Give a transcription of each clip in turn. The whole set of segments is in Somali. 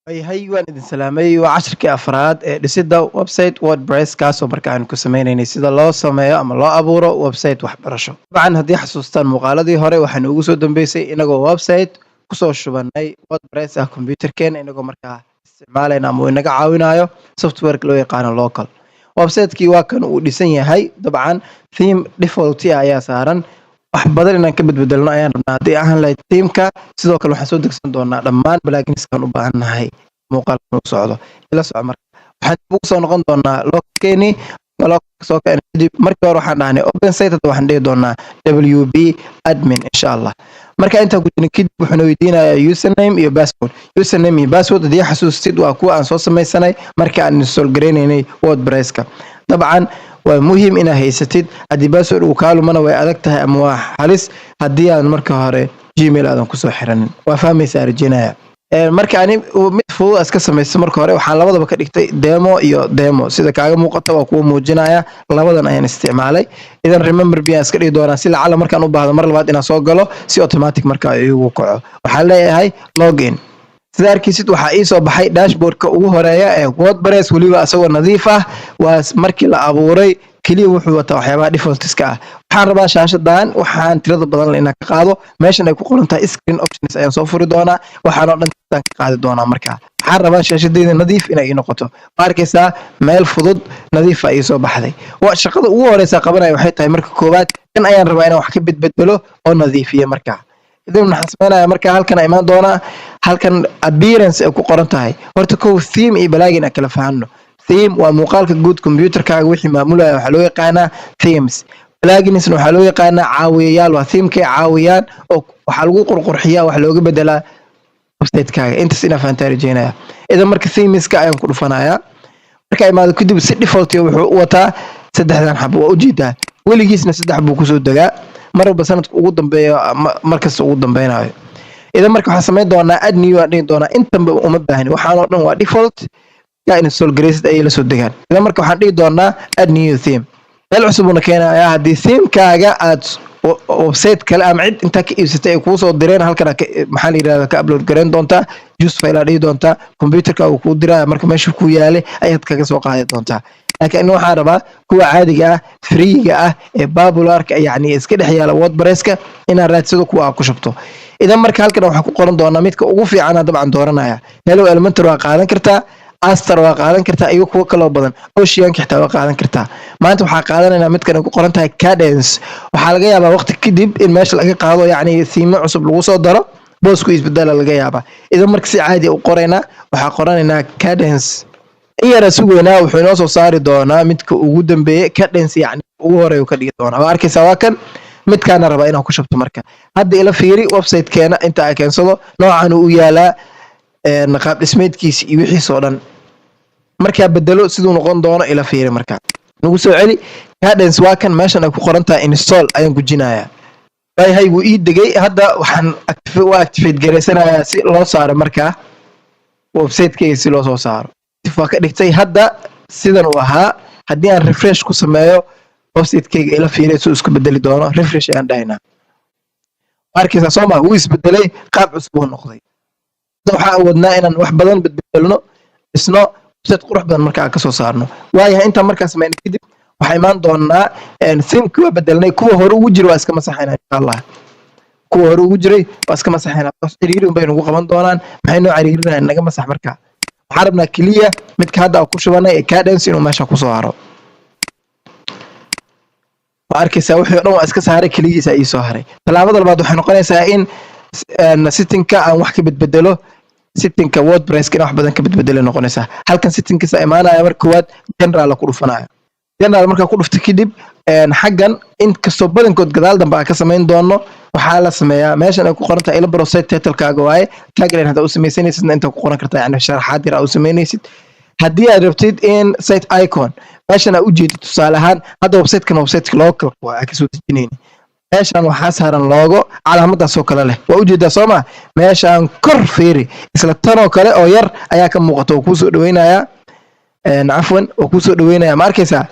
hay waan idin salaamay waa casharkii afraad ee dhisidda website WordPress kaasoo marka aan ku sameynaynay sida loo sameeyo ama loo abuuro website waxbarasho. Dabcan haddii xasuustaan muuqaaladii hore waxaan ugu soo dambeysay inagoo website kusoo shubanay WordPress ah computerkeena inagoo markaa isticmaalayna ama uu inaga caawinayo software loo yaqaano local. Website-kii waa kan uu dhisan yahay dabcan theme default ayaa saaran wax badan inaan ka bedbedelno ayaan rabnaa haddii aan lahayd theme-ka sidoo kale waxaan soo degsan doonaa dhammaan plugins-kan u baahannahay muuqaalkan uu socdo ila soco marka waxaan dib ugu soo noqon doonaa localkeeni soo keen kadib markii hore waxaan dhahnay open site hadda waxaan dhihi doonaa wp admin insha allah marka intaan ku jirin kadib wuxuuna weydiinayaa username iyo password haddii xasuustid waa kuwa aan soo samaysanay markii aan install gareynaynay wordpresska dabcan waa muhiim inaad haysatid haddii password uu kaa lumana way adag tahay ama waa halis haddii aan marka hore gmail aadan kusoo xiranin waa fahmaysaa rajaynaya marka ani mid fudud iska samaysto marka hore waxaan labadaba ka dhigtay demo sida kaaga muuqata waa kuwa muujinaya labadan ayaan isticmaalay idan remember biyan iska dhigi doonaa si lacala markaan u baahdo mar labaad inaan soo galo si automatic markaa igu kaco waxaan leeyahay login sida arkiisid waxaa ii soo baxay dashboardka ugu horeeya ee WordPress weliba asagoo nadiif ah waa markii la abuuray kaliya wuxuu wataa waxyaabaha defaultiska ah waxaan rabaa shaashadan waxaan tirada badan inaan ka qaado meeshan ay ku qoran tahay screen options ayaan soo furi doonaa waxaan oo dhan ka qaadi doonaa markaa waxaan rabaa shaashadeeda nadiif inay ii noqoto arkaysaa meel fudud nadiif ah ii soo baxday waa shaqada ugu horeysa qabanaya waxay tahay marka koowaad kan ayaan rabaa inaan wax ka bedbedelo oo nadiifiyo markaa idin waxaan sameynaya markaa halkan imaan doonaa halkan appearance ay ku qoran tahay horta kow theme iyo plugin aan kala fahanno theme waa muuqaalka guud computerkaaga wixii maamulaya waxaa loo yaqaanaa themes plugins waxaa loo yaqaanaa caawiyayaal waa themekay caawiyaan oo waxaa lagu qurqurxiyaa wax looga bedelaa website-kaaga intaas inaa fahantaa rajeynaya idan marka themeska ayaan ku dhufanayaa marka imaado kadib si default wuxuu u wataa saddexdan xabo waa ujeedaa weligiisna saddex buu kusoo degaa marba sanadka ugu dambeeyo markasta ugu dambeynayo idan marka waxaan samayn doonaa add new aan dhihi doonaa intanba uma baahni waxaan oo dhan waa default install gareysid ayay la soo degaan idan marka waxaan dhihi doonaa add new theme meel cusub una keenayaa haddii themekaaga aad website kale ama cid intaa ka iibsatay ay kuu soo direen halkan maxaa la yidhahdaa ka upload gareyn doontaa juice file aa dhihi doontaa computerka uu kuu diraya marka meesha ku yaalay ayaad kaga soo qaadi doontaa laakiin waxaan rabaa kuwa caadiga ah freega ah ee popularka yacni iska dhex yaala wordpresska inaan raadsado kuwa aad ku shubto idan marka halkan waxaan ku qoran doonaa midka ugu fiican dabcan dooranaya hello elementor waa qaadan kartaa aster waa qaadan kartaa iyo kuwa kaloo badan ocean xitaa waa qaadan kartaa maanta waxaa qaadanaynaa midkan ay ku qoran tahay cadence waxaa laga yaabaa waqti kadib in meesha laga qaado yacni theme cusub lagu soo daro boosku isbedela laga yaabaa idan marka si caadi u qoraynaa waxaa qoranaynaa cadence iyara sugeynaa wuxuu inoo soo saari doonaa midka ugu dambeeyay cadence yacni ugu horeeya ka dhigi doonaa waa arkaysaa waa kan midkaana rabaa inaan ku shubto marka hadda ila fiiri website-keena inta ay keensado noocan uu yaalaa qaab dhismeedkiisa iyo wixiisa oo dhan markaa bedelo siduu noqon doono ila fiiri markaa nagu soo celi cadence waa kan meeshan ay ku qoran tahay install ayaan gujinayaa hay wuu ii degay hadda waxaan activate gareysanayaa si loo saaro markaa website-kayga si loo soo saaro waa ka dhigtay hadda sidan uu ahaa haddii aan refresh ku sameeyo website-kayga ila fiiri suu isku bedeli doono refresh ayaan dhahaynaa arkaysaa soo maa wuu isbedelay qaab cusub uu noqday waxaan wadnaa inaan wax badan bedbedelno isno website qurux badan markaa ka soo saarno waayahay intaan markaa samayna kadib waxaa imaan doonaa themekii waa bedelnay kuwa hore ugu jira waa iska masaxaynaa insha allah kuwa hore ugu jiray waa iska masaxaynaa ciriirin bay nagu qaban doonaan maxay noo ciriirinayaan naga masax markaa waxaan rabnaa keliya midka hadda ku shubanay ee cadence inuu meesha kusoo haro waa arkaysaa wixii o dhan waa iska saaray keligiisa ii soo haray tallaabada labaad waxay noqonaysaa in settingka aan wax ka bedbedelo settingka wordpresska in wax badan ka bedbedelo noqonaysaa halkan settingkiisa imaanaya marka koowaad general ku dhufanayo general markaa ku dhufta kadib xaggan in kastoo badankood gadaal dambe aan ka samayn doono waxaa la sameeyaa meeshan ay ku qoran tahay ila baro site title-kaaga waaye tagline haddaa u samaysanaysidna inta ku qoran kartaa yani sharaxaad yar aa u samaynaysid haddii aad rabtid in site icon meeshan aa ujeedid tusaale ahaan hadda website-kan website-ka local waa kasoo dejinayni meeshan waxaa saaran loogo calaamadaasoo kale leh waa ujeedaa soo maa meeshaan kor fiiri isla tanoo kale oo yar ayaa ka muuqata oo kuusoo dhaweynayaa cafwan oo kuusoo dhaweynaya ma arkaysaa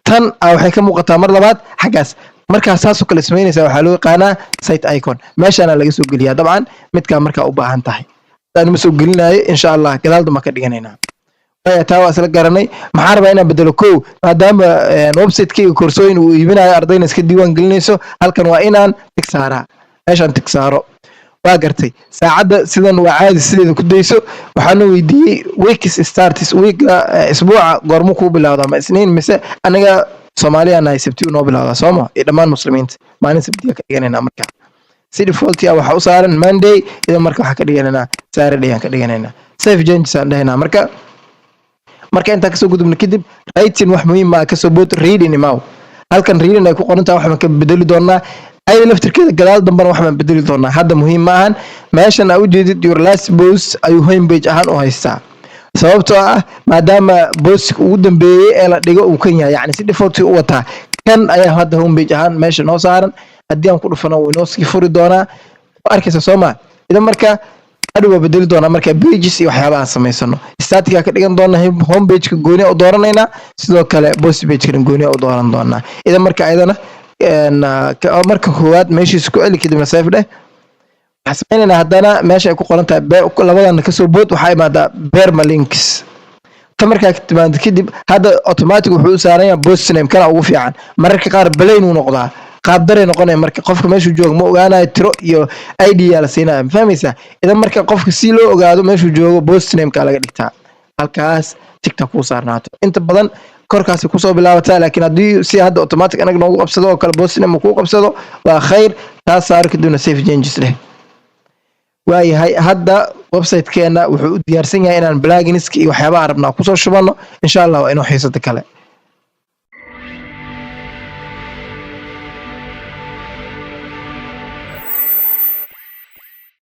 tan waxay ka muuqataa mar labaad xaggaas markaa saasoo kale samaynaysaa waxaa loo yaqaanaa site icon meeshaana laga soo geliyaa dabcan midkaa markaa u baahan tahay aan ma soo gelinayo insha Allah gadaal dama ka dhiganayna taa waa isla garanay maxaa rabaa inaan bedelo kow maadaama website-kayga koorsooyin uu iibinayo ardayna iska diiwaan gelinayso halkan waa inaan tig saaraa meeshaan tig saaro waa gartay saacadda sidan waa caadi sideeda ku dayso waxaana weydiiyey weeks starts weeka isbuuca goormo ku bilowda ma isniin mise aniga Soomaaliya nahay sabti noo bilowda Soomaa ee dhammaan muslimiinta maalin sabtiga ka dhiganayna markaa si default ah waxa u saaran Monday ida marka waxa ka dhiganayna Saturday aan ka dhiganayna save changes aan dhahnaa marka inta ka soo gudubna kadib writing wax muhiim ah ka soo bood reading imaaw halkan reading ay ku qoran tahay wax ma ka bedeli doonaa ay laftirkeeda gadaal damban wax ma bedeli doonaa hadda muhiim ma ahan meeshan aad u jeedid your last post ayuu homepage ahaan u haystaa sababtoo ah maadaama post ugu dambeeyay ee la dhigo uu kan yahay yani si default u wataa kan ayaa hadda homepage ahaan meesha noo saaran haddii aan ku dhufano way noo sii furi doonaa arkaysa Soomaa idan marka hadhow bedeli doonaa marka pages iyo waxyaabaha samaysano static ka dhigan doonaa homepage ka gooni u dooranayna sidoo kale post page ka gooni u dooran doonaa idan marka ayadana marka koowaad meeshiisa ku celi kadibna save dheh waxaan haddana meesha ay ku qoran tahay labadan ka soo bood waxa imaada permalinks ta marka timaad kadib hadda automatic wuxuu u saaran yahay post name kana ugu fiican mararka qaar balayn uu noqdaa qaab dareen noqonay marka qofka meesha joogo ma ogaanayo tiro iyo ID la siinaa fahmaysa idan marka qofka si loo ogaado meesha joogo post name ka laga dhigtaa halkaas TikTok ku saarnaato inta badan korkaas ku soo bilaabataa laakiin hadii si hadda automatic anaga noogu qabsado oo kale post name ku qabsado waa khayr taas saar kadibna save changes leh waayahay hadda website-keena wuxuu u diyaarsan yahay inaan plugins iyo waxyaabaha rabnaa ku soo shubano insha Allah waa inuu xiisada kale